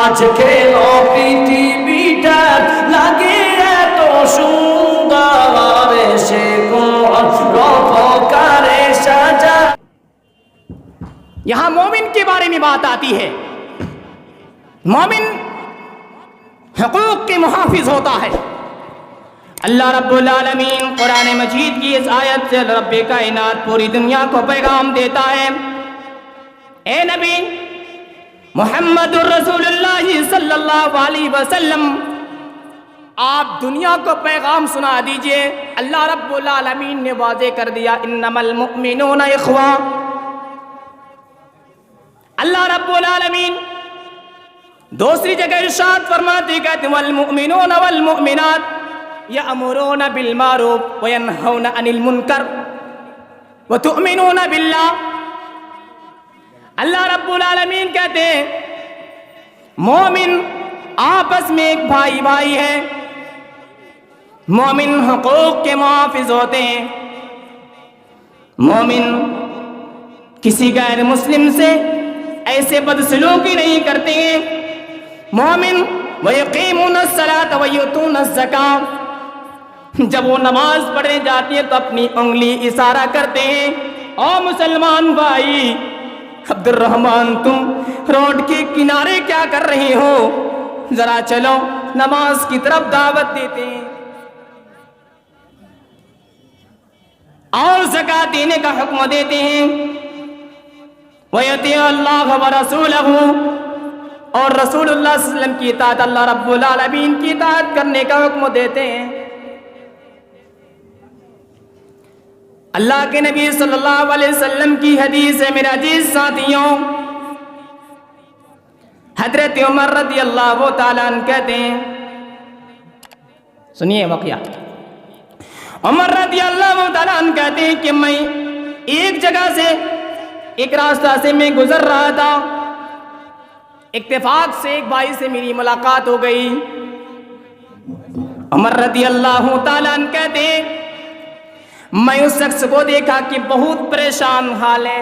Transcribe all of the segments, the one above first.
আজকে পৃথিবীটা লাগে এত সুন্দর সে রূপকারে সাজা। यहां मोमिन के बारे में बात आती है। मोमिन हुकूक के मुहाफिज होता है। अल्लाह रब्बुल आलमीन कुरान मजीद की इस आयत से रब्बे कायनात पूरी दुनिया को पैगाम देता है, ए नबी मुहम्मदुर रसूलुल्लाह सल्लल्लाहु अलैहि वसल्लम, आप दुनिया को पैगाम सुना दीजिए। अल्लाह रब्बुल आलमीन ने वाज़े कर दिया, इन्नमल मुमिनूना इख्वा। अल्लाह रब्बुल आलमीन दूसरी जगह इरशाद फरमाते कहते वल मुमिनूना वल मुमिनात यअमुरूना बिल मारूफ व यनहौना अनिल मुनकर व तुमिनूना बिल्लाह। अल्लाह रब्बुल आलमीन कहते हैं मोमिन आपस में एक भाई भाई है। मोमिन हुकूक के मुहाफिज होते हैं। मोमिन किसी गैर मुस्लिम से ऐसे बदसलूकी नहीं करते हैं। मोमिन व यक़ीमुनस्सलात व युतूनज़्ज़कात, जब वो नमाज पढ़ने जाती है तो अपनी उंगली इशारा करते हैं, ओ मुसलमान भाई अब्दुर्रहमान, तुम रोड के किनारे क्या कर रहे हो, जरा चलो नमाज की तरफ दावत देते हैं। और ज़कात देने का हुक्म देते हैं। वयतिअल्लाह व रसूलहू, और रसूलुल्लाह सल्लल्लाहु अलैहि वसल्लम की इताअत, अल्लाह रब्बुल आलमीन की इताअत करने का हुक्म देते हैं। अल्लाह के नबी सल्लल्लाहु अलैहि वसल्लम की हदीस है मेरे अजीज साथियों। हजरत उमर रदियल्लाहु ताला अन्हु कहते हैं, सुनिए वाक़या। उमर रदियल्लाहु ताला अन्हु कहते हैं कि मैं एक जगह से, एक रास्ता से मैं गुजर रहा था, इत्तेफाक से एक भाई से मेरी मुलाकात हो गई। उमर रदियल्लाहु ताला अन्हु कहते हैं मैं उस शख्स को देखा कि बहुत परेशान हाल है।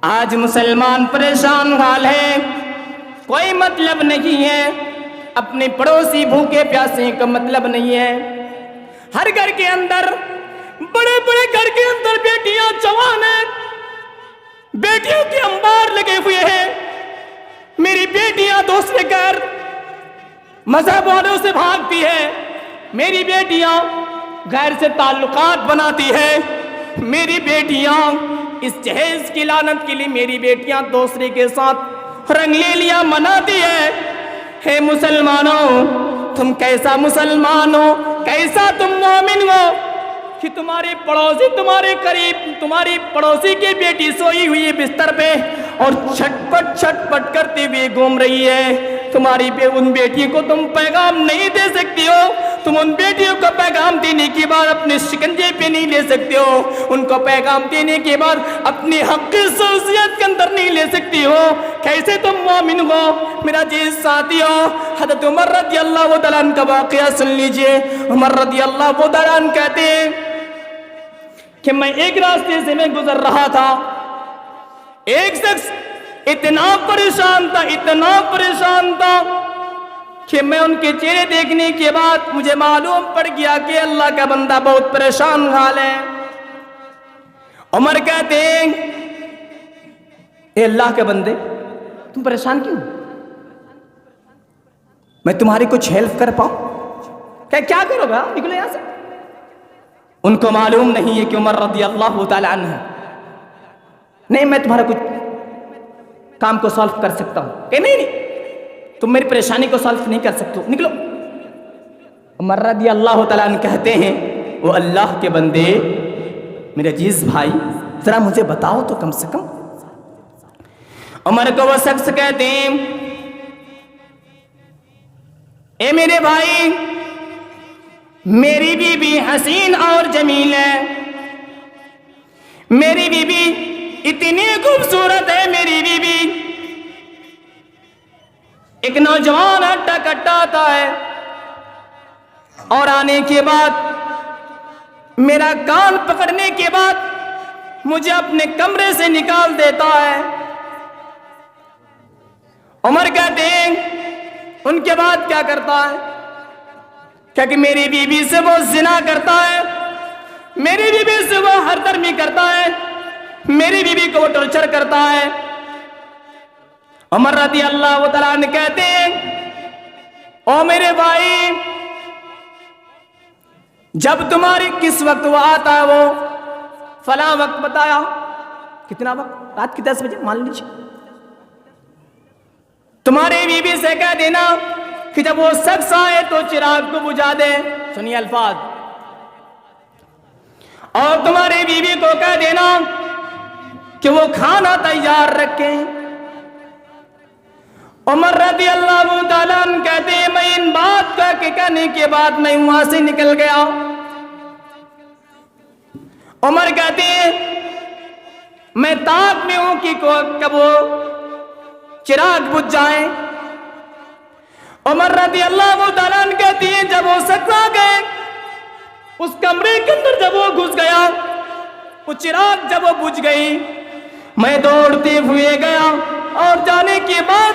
आज मुसलमान परेशान हाल है, कोई मतलब नहीं है, अपने पड़ोसी भूखे प्यासे का मतलब नहीं है। हर घर के अंदर, बड़े बड़े घर के अंदर बेटियां जवान हैं, बेटियों के अंबार लगे हुए हैं। मेरी बेटियां दूसरे घर मजहब वालों से भागती है, मेरी बेटियां घर से ताल्लुकात बनाती है, मेरी बेटियां इस जहेज की लानत के लिए मेरी बेटियां दूसरे के साथ रंगलीलियां मनाती है। हे मुसलमानों, तुम कैसा मुसलमान हो, कैसा तुम मोमिन हो कि तुम्हारे पड़ोसी, तुम्हारे करीब तुम्हारी पड़ोसी की बेटी सोई हुई है बिस्तर पे और छटपट छटपट करते हुए घूम रही है। तुम्हारी उन बेटियों को तुम पैगाम नहीं दे सकती हो, तुम उन बेटियों को पैगाम देने के बाद अपने शिकंजे पे नहीं ले सकते हो, उनको पैगाम देने के बाद अपनी हक़ शख़्सियत के अंदर नहीं ले सकती हो। कैसे तुम मोमिन हो मेरा जीज साथियों। हज़रत उमर रज़ियल्लाहु तआला अन्हु का वाक़या सुन लीजिए। उमर रज़ियल्लाहु तआला अन्हु कहते हैं कि मैं एक रास्ते से मैं गुजर रहा था, एक शख्स इतना परेशान था, इतना परेशान था कि मैं उनके चेहरे देखने के बाद मुझे मालूम पड़ गया कि अल्लाह का बंदा बहुत परेशान हाल है। उमर कहते हैं ए अल्लाह के बंदे, तुम परेशान क्यों, मैं तुम्हारी कुछ हेल्प कर पाऊं? क्या करोगे, निकलो यहां से। उनको मालूम नहीं है कि उमर रज़ियल्लाहु ताला अन्हु है। नहीं, मैं तुम्हारा कुछ काम को सॉल्व कर सकता हूं। कि नहीं, तुम मेरी परेशानी को सॉल्व नहीं कर सकते, निकलो। उमर रज़ियल्लाहु ताला अन्हु कहते हैं वो अल्लाह के बंदे, मेरे अजीज भाई, जरा मुझे बताओ तो कम से कम। उमर को वो शख्स कहते हैं ए मेरे भाई, मेरी बीबी हसीन और जमील है, मेरी बीबी इतनी खूबसूरत है, मेरी बीबी। एक नौजवान हट्टा कट्टा आता है और आने के बाद मेरा कान पकड़ने के बाद मुझे अपने कमरे से निकाल देता है उमर कहते हैं उनके बाद क्या करता है, क्या कि मेरी बीवी से वो जिना करता है, मेरी बीवी से वो हरदर्मी करता है, मेरी बीवी को वो टॉर्चर करता है। उमर रज़ी अल्लाह तआला अन्हु कहते हैं, ओ मेरे भाई, जब तुम्हारी किस वक्त वो आता है, वो फला वक्त बताया, कितना वक्त, रात के 10 बजे मान लीजिए, तुम्हारी बीवी से कह देना कि जब वो शख्स आए तो चिराग को बुझा दे। सुनिए अल्फाज। और तुम्हारी बीवी को कह देना कि वो खाना तैयार रखें। उमर रज़ी अल्लाह तआला अन्हु कहते हैं, मैं इन बात का के कहने के बाद मैं वहां से निकल गया। उमर कहते हैं, मैं ताक में हूं कि कब वो चिराग बुझ जाए। उमर रज़ी अल्लाह तआला अन्हु कहती है, जब वो शख्स आ गए उस कमरे के अंदर, जब वो घुस गया, वो चिराग जब वो बुझ गई, मैं दौड़ते हुए गया और जाने के बाद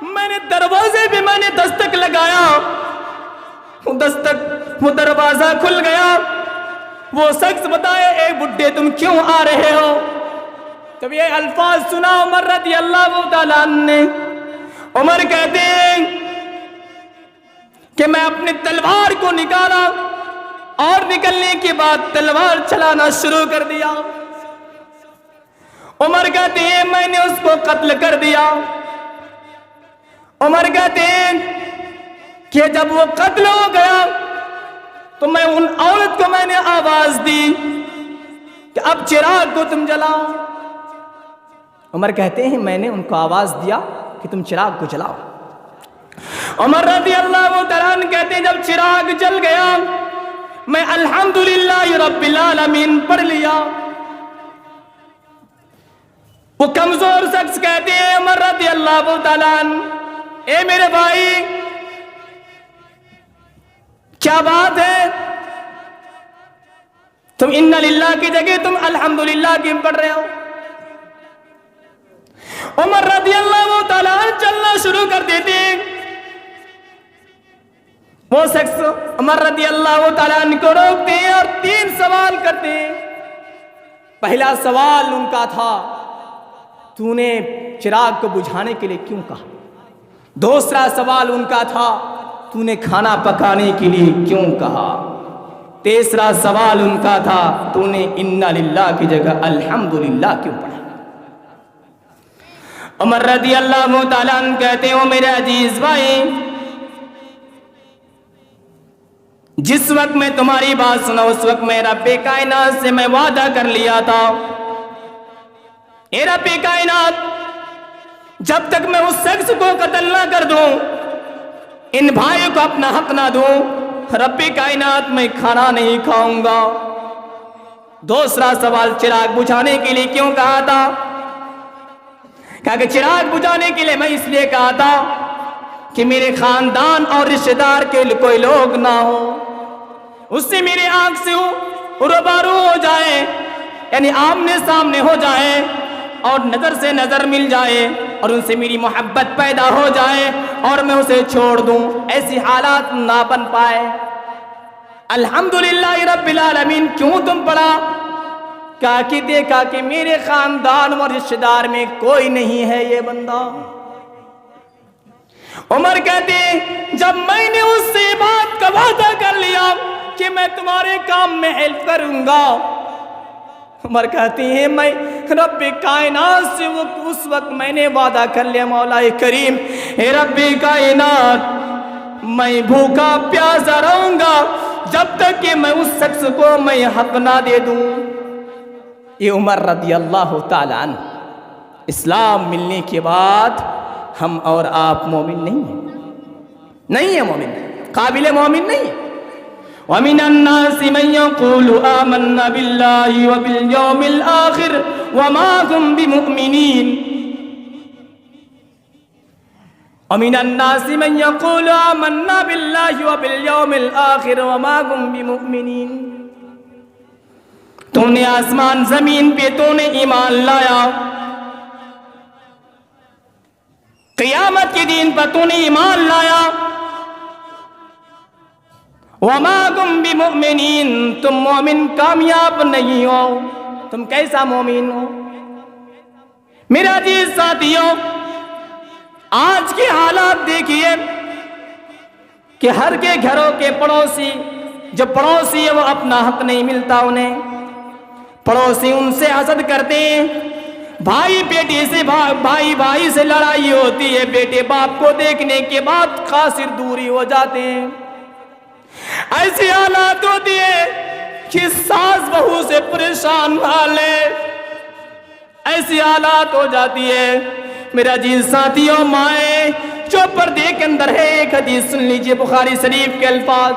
मैंने दरवाजे पे मैंने दस्तक लगाया, वो दरवाजा खुल गया। वो शख्स बताए, ए बुड्ढे तुम क्यों आ रहे हो? जब ये अल्फाज सुना उमर रज़ी अल्लाह तआला अन्हु ने, उमर कहते हैं कि मैं अपनी तलवार को निकाला और निकलने के बाद तलवार चलाना शुरू कर दिया। उमर कहते हैं, मैंने उसको कत्ल कर दिया। उमर कहते हैं कि जब वो कत्ल हो गया तो मैं उन औरत को मैंने आवाज दी कि अब चिराग को तुम जलाओ। उमर कहते हैं, मैंने उनको आवाज दिया कि तुम चिराग को जलाओ। उमर रज़ी अल्लाह तआला अन्हु कहते हैं, जब चिराग जल गया मैं अल्हम्दुलिल्लाह रब्बिल आलमीन पढ़ लिया। वो कमजोर शख्स कहते हैं, उमर रज़ी अल्लाह तआला अन्हु, ए मेरे भाई क्या बात है, तुम इन्ना लिल्लाह की जगह तुम अल्हम्दुलिल्लाह की पढ़ रहे हो। उमर रज़ी अल्लाह तआला अन्हु चलना शुरू कर देते। वो शख्स उमर रज़ी अल्लाह तआला अन्हु को रोकते हैं और 3 सवाल करते हैं। पहला सवाल उनका था, तूने चिराग को बुझाने के लिए क्यों कहा? दूसरा सवाल उनका था, तूने खाना पकाने के लिए क्यों कहा? तीसरा सवाल उनका था, तूने इन्ना लिल्लाह की जगह अल्हम्दुलिल्लाह क्यों पढ़ा? उमर रज़ी अल्लाह तआला अन्हु कहते हो, मेरे अजीज भाई, जिस वक्त मैं तुम्हारी बात सुना उस वक्त मैं रब्बे कायनात से मैं वादा कर लिया था, ए रब्बे कायनात, जब तक मैं उस शख्स को कत्ल ना कर दूं, इन भाइयों को अपना हक ना दूं, रब्बे कायनात मैं खाना नहीं खाऊंगा। दूसरा सवाल, चिराग बुझाने के लिए क्यों कहा था? कहा कि चिराग बुझाने के लिए मैं इसलिए कहा था कि मेरे खानदान और रिश्तेदार के कोई लोग ना हो, उससे मेरे आंख से रूबरू हो जाए, यानी आमने सामने हो जाए और नजर से नजर मिल जाए और उनसे मेरी मोहब्बत पैदा हो जाए और मैं उसे छोड़ दूं, ऐसी हालात ना बन पाए। अल्हम्दुलिल्लाह रब्बिल आलमीन क्यों तुम पढ़ा? क्या कि देखा कि मेरे खानदान और रिश्तेदार में कोई नहीं है ये बंदा। उमर कहते, जब मैंने उससे बात का वादा कर लिया कि मैं तुम्हारे काम में हेल्प करूंगा, उमर कहती है, मैं रब्बे कायनात से वो उस वक्त मैंने वादा कर लिया, मौलाए करीम, हे रब्बे कायनात, मैं भूखा प्यासा रहूंगा जब तक कि मैं उस शख्स को मैं हक ना दे दूं। ये उमर रज़ी अल्लाह ताला अन्हु। इस्लाम मिलने के बाद हम और आप मोमिन नहीं है, नहीं है मोमिन, काबिल मोमिन नहीं है। वमिनन नासि मन यक़ूलु आमन्ना बिल्लाहि व बिल यौमिल आखिर व मा हुम बिमुमिनीन। वमिनन नासि मन यक़ूलु आमन्ना बिल्लाहि व बिल यौमिल आखिर व मा हुम बिमुमिनीन। तूने आसमान जमीन पे तूने ईमान लाया, क़यामत के दिन पर तूने ईमान लाया, वमा तुम बिमुमिनीन, तुम मोमिन कामयाब नहीं हो। तुम कैसा मोमिन हो? मेरा अजीज साथियों, आज के हालात देखिए कि हर के घरों के पड़ोसी, जो पड़ोसी है वो अपना हक नहीं मिलता उन्हें, पड़ोसी उनसे हसद करते हैं। भाई बेटे से भाई भाई से लड़ाई होती है, बेटे बाप को देखने के बाद खासिर दूरी हो जाते हैं। ऐसी हालात होती है कि सास बहू से परेशान हाल है, ऐसी हालात हो जाती है। मेरा जी साथियों, माए जो पर्दे के अंदर है, एक हदीस सुन लीजिए, बुखारी शरीफ के अल्फाज,